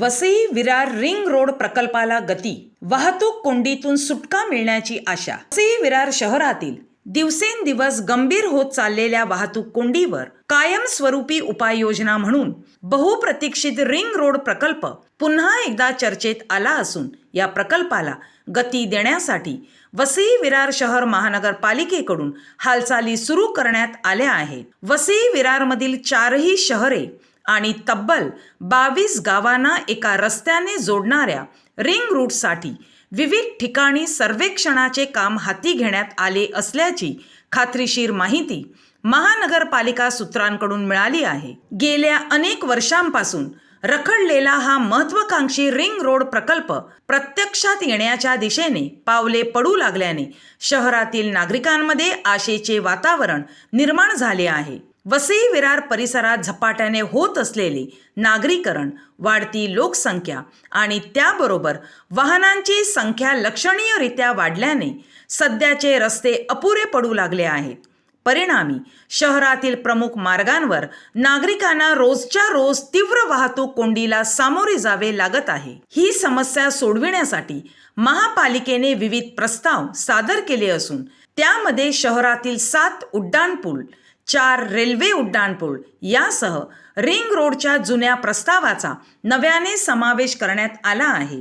Vasai Virar ring road प्रकल्पाला गती, वाहतूक कोंडीतून सुटका मिळण्याची आशा. वसई विरार शहरातील दिवसेंदिवस गंभीर होत चाललेल्या वाहतूक कोंडीवर कायमस्वरूपी उपाययोजना म्हणून बहुप्रतीक्षित रिंग रोड प्रकल्प पुन्हा एकदा चर्चेत आला असून या प्रकल्पाला गती देण्यासाठी वसई विरार शहर महानगरपालिकेकडून हालचाली सुरू करण्यात आल्या आहेत. वसई विरारमधील 4ही शहरे आणि तब्बल 22 गावांना एका रस्त्याने जोडणाऱ्या रिंग रूटसाठी विविध ठिकाणी सर्वेक्षणाचे काम हाती घेण्यात आले असल्याची खात्रीशीर माहिती महानगरपालिका सूत्रांकडून मिळाली आहे. गेल्या अनेक वर्षांपासून रखडलेला हा महत्त्वाकांक्षी रिंग रोड प्रकल्प प्रत्यक्षात येण्याच्या दिशेने पावले पडू लागल्याने शहरातील नागरिकांमध्ये आशेचे वातावरण निर्माण झाले आहे. वसई विरार परिसरात झपाट्याने होत असलेले नागरीकरण, वाढती लोकसंख्या आणि त्याबरोबर वाहनांची संख्या लक्षणीयरित्या वाढल्याने सध्याचे रस्ते अपुरे पडू लागले आहेत. परिणामी शहरातील प्रमुख मार्गांवर नागरिकांना रोजच्या रोज तीव्र वाहतूक कोंडीला सामोरे जावे लागत आहे. ही समस्या सोडविण्यासाठी महापालिकेने विविध प्रस्ताव सादर केले असून त्यामध्ये शहरातील 7 उड्डाणपूल, 4 रेल्वे उड्डाणपूल यासह रिंग रोडच्या जुन्या प्रस्तावाचा नव्याने समावेश करण्यात आला आहे.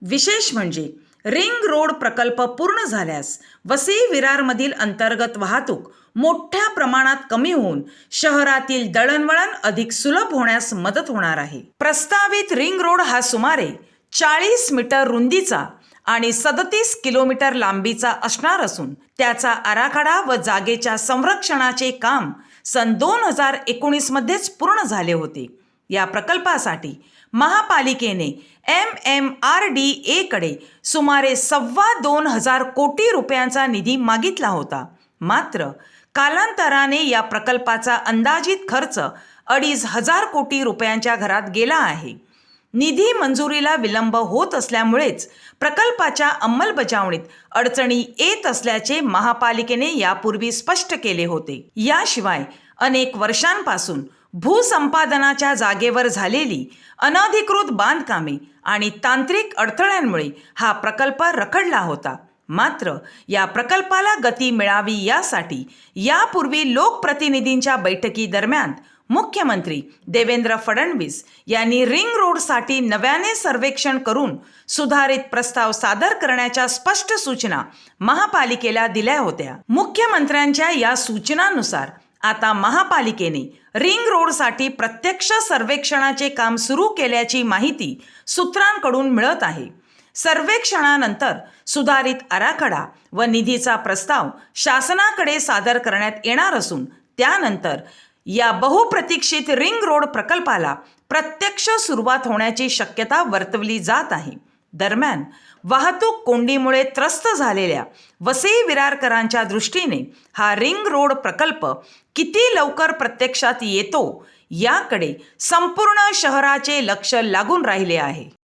विशेष म्हणजे रिंग रोड प्रकल्प पूर्ण झाल्यास वसई विरारमधील अंतर्गत वाहतूक मोठ्या प्रमाणात कमी होऊन शहरातील दळणवळण अधिक सुलभ होण्यास मदत होणार आहे. प्रस्तावित रिंग रोड हा सुमारे 40 मीटर रुंदीचा आणि 37 किलोमीटर लांबीचा असणार असून त्याचा आराखडा व जागेच्या संरक्षणाचे काम सन 2019 मध्येच पूर्ण झाले होते. या प्रकल्पासाठी महापालिकेने MMRDA कडे सुमारे 2.25 कोटी रुपयांचा निधी मागितला होता. मात्र कालांतराने या प्रकल्पाचा अंदाजित खर्च 2.5 कोटी रुपयांच्या घरात गेला आहे. निधी मंजुरीला विलंब होत असल्यामुळेच प्रकल्पाच्या अंमलबजावणीत अडचणी येत असल्याचे महापालिकेने यापूर्वी स्पष्ट केले होते. याशिवाय अनेक वर्षांपासून भूसंपादनाच्या जागेवर झालेली अनधिकृत बांधकामे आणि तांत्रिक अडथळ्यांमुळे हा प्रकल्प रखडला होता. मात्र या प्रकल्पाला गती मिळावी यासाठी यापूर्वी लोकप्रतिनिधींच्या बैठकीदरम्यान मुख्यमंत्री देवेंद्र फडणवीस यांनी रिंग रोडसाठी नव्याने सर्वेक्षण करून सुधारित प्रस्ताव सादर करण्याच्या स्पष्ट सूचना महापालिकेला दिल्या होत्या. मुख्यमंत्र्यांच्या या सूचनानुसार आता महापालिकेने रिंग रोडसाठी प्रत्यक्ष सर्वेक्षणाचे काम सुरू केल्याची माहिती सूत्रांकडून मिळत आहे. सर्वेक्षणानंतर सुधारित आराखडा व निधीचा प्रस्ताव शासनाकडे सादर करण्यात येणार असून त्यानंतर या बहुप्रतीक्षित रिंग रोड प्रकल्पाला प्रत्यक्ष सुरुवात होण्याची शक्यता वर्तवली जात आहे. दरम्यान वाहतूक कोंडीमुळे त्रस्त झालेल्या वसई विरारकरांच्या दृष्टीने हा रिंग रोड प्रकल्प किती लवकर प्रत्यक्षात येतो याकडे संपूर्ण शहराचे लक्ष लागून राहिले आहे.